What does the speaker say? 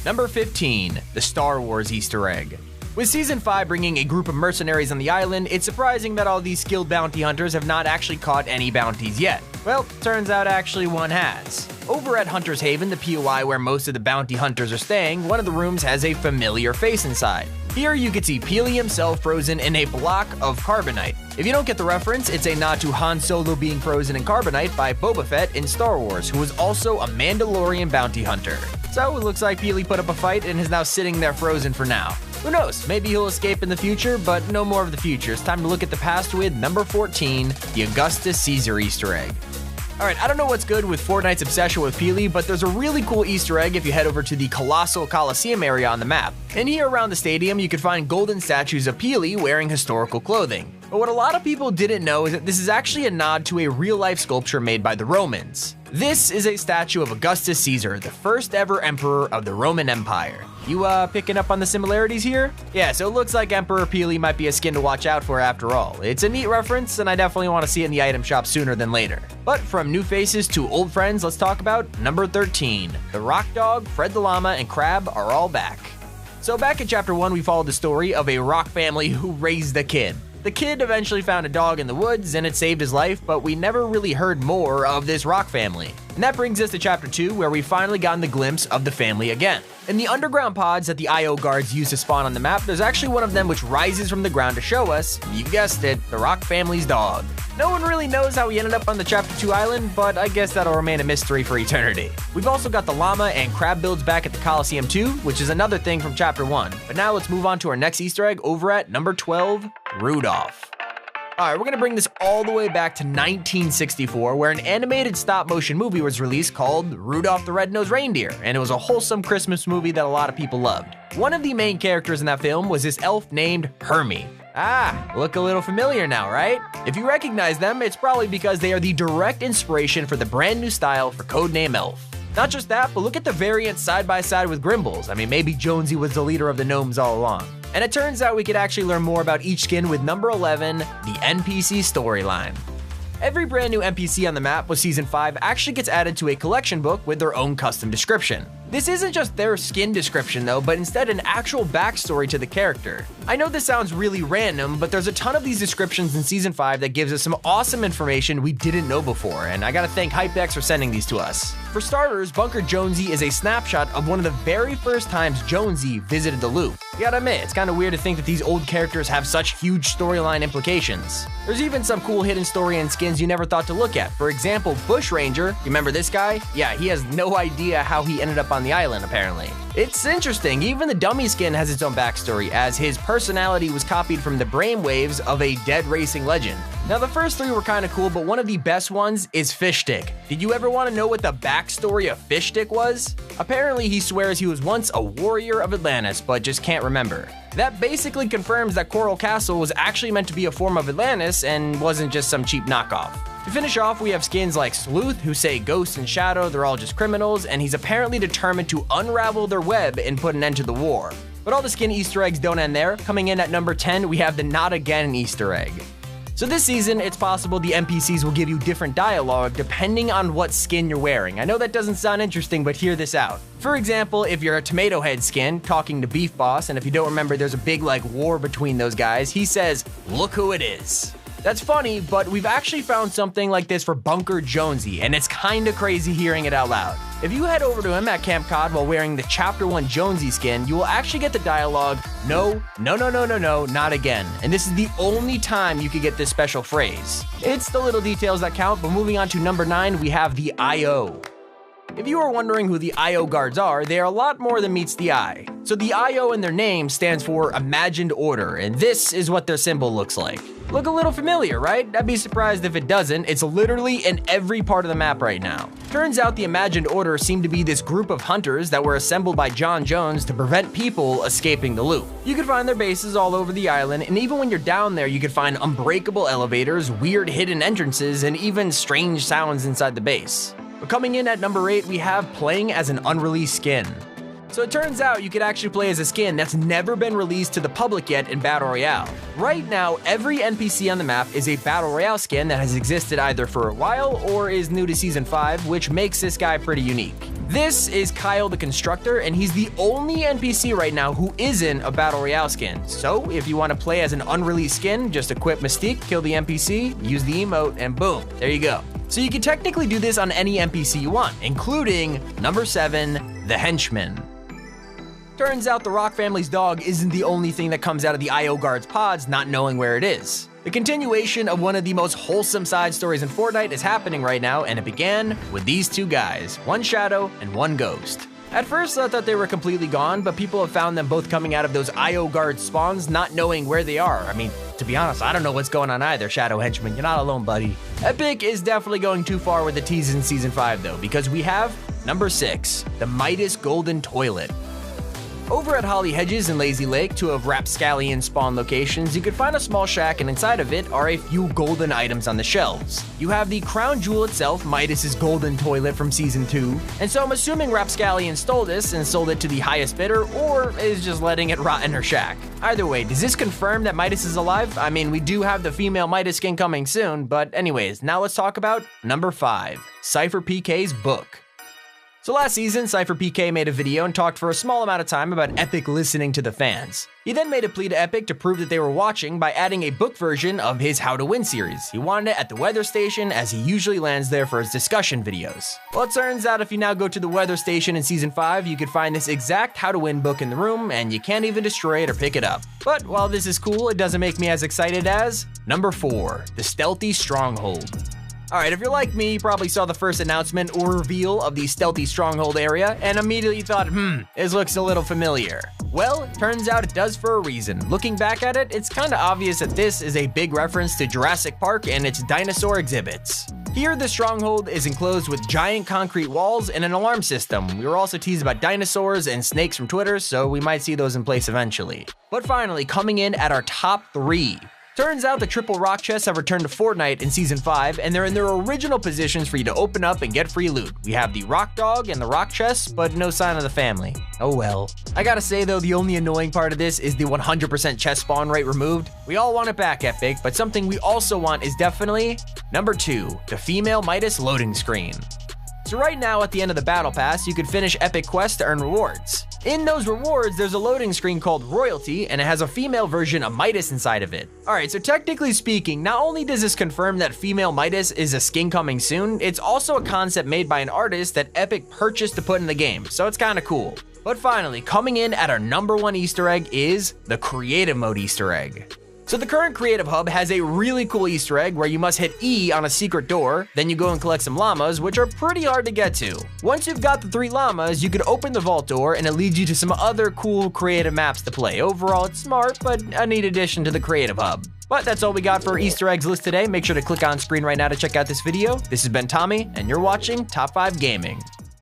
Number 15, the Star Wars Easter egg. With Season 5 bringing a group of mercenaries on the island, it's surprising that all these skilled bounty hunters have not actually caught any bounties yet. Well, turns out actually one has. Over at Hunter's Haven, the POI where most of the bounty hunters are staying, one of the rooms has a familiar face inside. Here you can see Peely himself frozen in a block of carbonite. If you don't get the reference, it's a nod to Han Solo being frozen in carbonite by Boba Fett in Star Wars, who was also a Mandalorian bounty hunter. So it looks like Peely put up a fight and is now sitting there frozen for now. Who knows, maybe he'll escape in the future, but no more of the future. It's time to look at the past with number 14, the Augustus Caesar Easter egg. Alright, I don't know what's good with Fortnite's obsession with Peely, but there's a really cool Easter egg if you head over to the Colossal Coliseum area on the map. And here around the stadium, you can find golden statues of Peely wearing historical clothing. But what a lot of people didn't know is that this is actually a nod to a real-life sculpture made by the Romans. This is a statue of Augustus Caesar, the first ever emperor of the Roman Empire. You picking up on the similarities here? Yeah, so it looks like Emperor Peely might be a skin to watch out for after all. It's a neat reference, and I definitely want to see it in the item shop sooner than later. But from new faces to old friends, let's talk about number 13. The Rock Dog, Fred the Llama, and Crab are all back. So back in Chapter 1, we followed the story of a rock family who raised a kid. The kid eventually found a dog in the woods and it saved his life, but we never really heard more of this rock family. And that brings us to Chapter 2, where we finally gotten the glimpse of the family again. In the underground pods that the IO guards use to spawn on the map, there's actually one of them which rises from the ground to show us, you guessed it, the rock family's dog. No one really knows how he ended up on the Chapter 2 island, but I guess that'll remain a mystery for eternity. We've also got the llama and crab builds back at the Coliseum too, which is another thing from Chapter 1. But now let's move on to our next Easter egg over at number 12, Rudolph. Alright, we're gonna bring this all the way back to 1964, where an animated stop-motion movie was released called Rudolph the Red-Nosed Reindeer, and it was a wholesome Christmas movie that a lot of people loved. One of the main characters in that film was this elf named Hermie. Ah, look a little familiar now, right? If you recognize them, it's probably because they are the direct inspiration for the brand new style for Codename Elf. Not just that, but look at the variants side by side with Grimbles. I mean, maybe Jonesy was the leader of the gnomes all along. And it turns out we could actually learn more about each skin with number 11, the NPC storyline. Every brand new NPC on the map with Season 5 actually gets added to a collection book with their own custom description. This isn't just their skin description though, but instead an actual backstory to the character. I know this sounds really random, but there's a ton of these descriptions in Season 5 that gives us some awesome information we didn't know before, and I gotta thank Hypex for sending these to us. For starters, Bunker Jonesy is a snapshot of one of the very first times Jonesy visited the loop. You gotta admit, it's kinda weird to think that these old characters have such huge storyline implications. There's even some cool hidden story and skins you never thought to look at. For example, Bushranger, you remember this guy? Yeah, he has no idea how he ended up on the island, apparently. It's interesting, even the dummy skin has its own backstory, as his personality was copied from the brainwaves of a dead racing legend. Now the first three were kinda cool, but one of the best ones is Fishstick. Did you ever want to know what the backstory of Fishstick was? Apparently he swears he was once a warrior of Atlantis, but just can't remember. That basically confirms that Coral Castle was actually meant to be a form of Atlantis and wasn't just some cheap knockoff. To finish off, we have skins like Sleuth, who say Ghost and Shadow, they're all just criminals, and he's apparently determined to unravel their web and put an end to the war. But all the skin Easter eggs don't end there. Coming in at number 10, we have the Not Again Easter egg. So this season, it's possible the NPCs will give you different dialogue depending on what skin you're wearing. I know that doesn't sound interesting, but hear this out. For example, if you're a Tomato Head skin talking to Beef Boss, and if you don't remember there's a big war between those guys, he says, "Look who it is." That's funny, but we've actually found something like this for Bunker Jonesy, and it's kinda crazy hearing it out loud. If you head over to him at Camp Cod while wearing the Chapter 1 Jonesy skin, you will actually get the dialogue, "No, no, no, no, no, no, not again." And this is the only time you could get this special phrase. It's the little details that count, but moving on to number 9, we have the IO. If you are wondering who the IO guards are, they are a lot more than meets the eye. So the IO in their name stands for Imagined Order, and this is what their symbol looks like. Look a little familiar, right? I'd be surprised if it doesn't. It's literally in every part of the map right now. Turns out the Imagined Order seemed to be this group of hunters that were assembled by John Jones to prevent people escaping the loop. You could find their bases all over the island, and even when you're down there, you could find unbreakable elevators, weird hidden entrances, and even strange sounds inside the base. But coming in at number 8, we have playing as an unreleased skin. So it turns out you could actually play as a skin that's never been released to the public yet in Battle Royale. Right now, every NPC on the map is a Battle Royale skin that has existed either for a while or is new to Season 5, which makes this guy pretty unique. This is Kyle the Constructor, and he's the only NPC right now who isn't a Battle Royale skin. So if you want to play as an unreleased skin, just equip Mystique, kill the NPC, use the emote, and boom, there you go. So you can technically do this on any NPC you want, including number 7, the Henchman. Turns out the Rock family's dog isn't the only thing that comes out of the IO guard's pods not knowing where it is. The continuation of one of the most wholesome side stories in Fortnite is happening right now, and it began with these two guys, one shadow and one ghost. At first I thought they were completely gone, but people have found them both coming out of those IO guard spawns not knowing where they are. I mean, to be honest, I don't know what's going on either, Shadow Henchman, you're not alone, buddy. Epic is definitely going too far with the tease in Season 5 though, because we have number 6, the Midas Golden Toilet. Over at Holly Hedges and Lazy Lake, two of Rapscallion spawn locations, you could find a small shack, and inside of it are a few golden items on the shelves. You have the crown jewel itself, Midas's golden toilet from Season 2, and so I'm assuming Rapscallion stole this and sold it to the highest bidder, or is just letting it rot in her shack. Either way, does this confirm that Midas is alive? I mean, we do have the female Midas skin coming soon, but anyways, now let's talk about number 5, Cypher PK's book. So last season, Cypher PK made a video and talked for a small amount of time about Epic listening to the fans. He then made a plea to Epic to prove that they were watching by adding a book version of his How to Win series. He wanted it at the weather station, as he usually lands there for his discussion videos. Well, it turns out if you now go to the weather station in Season 5, you could find this exact How to Win book in the room, and you can't even destroy it or pick it up. But while this is cool, it doesn't make me as excited as number 4, the Stealthy Stronghold. Alright, if you're like me, you probably saw the first announcement or reveal of the Stealthy Stronghold area and immediately thought, this looks a little familiar. Well, turns out it does for a reason. Looking back at it, it's kinda obvious that this is a big reference to Jurassic Park and its dinosaur exhibits. Here, the stronghold is enclosed with giant concrete walls and an alarm system. We were also teased about dinosaurs and snakes from Twitter, so we might see those in place eventually. But finally, coming in at our top 3. Turns out the triple rock chests have returned to Fortnite in Season 5, and they're in their original positions for you to open up and get free loot. We have the rock dog and the rock chest, but no sign of the family. Oh well. I gotta say though, the only annoying part of this is the 100% chest spawn rate removed. We all want it back, Epic, but something we also want is definitely number 2, the female Midas loading screen. So right now at the end of the battle pass, you could finish epic quests to earn rewards. In those rewards, there's a loading screen called Royalty, and it has a female version of Midas inside of it. Alright, so technically speaking, not only does this confirm that female Midas is a skin coming soon, it's also a concept made by an artist that Epic purchased to put in the game, so it's kinda cool. But finally, coming in at our number 1 Easter egg is the Creative Mode Easter egg. So the current Creative Hub has a really cool Easter egg where you must hit E on a secret door, then you go and collect some llamas, which are pretty hard to get to. Once you've got the 3 llamas, you can open the vault door and it leads you to some other cool creative maps to play. Overall, it's smart, but a neat addition to the Creative Hub. But that's all we got for our Easter eggs list today. Make sure to click on screen right now to check out this video. This has been Tommy, and you're watching Top 5 Gaming.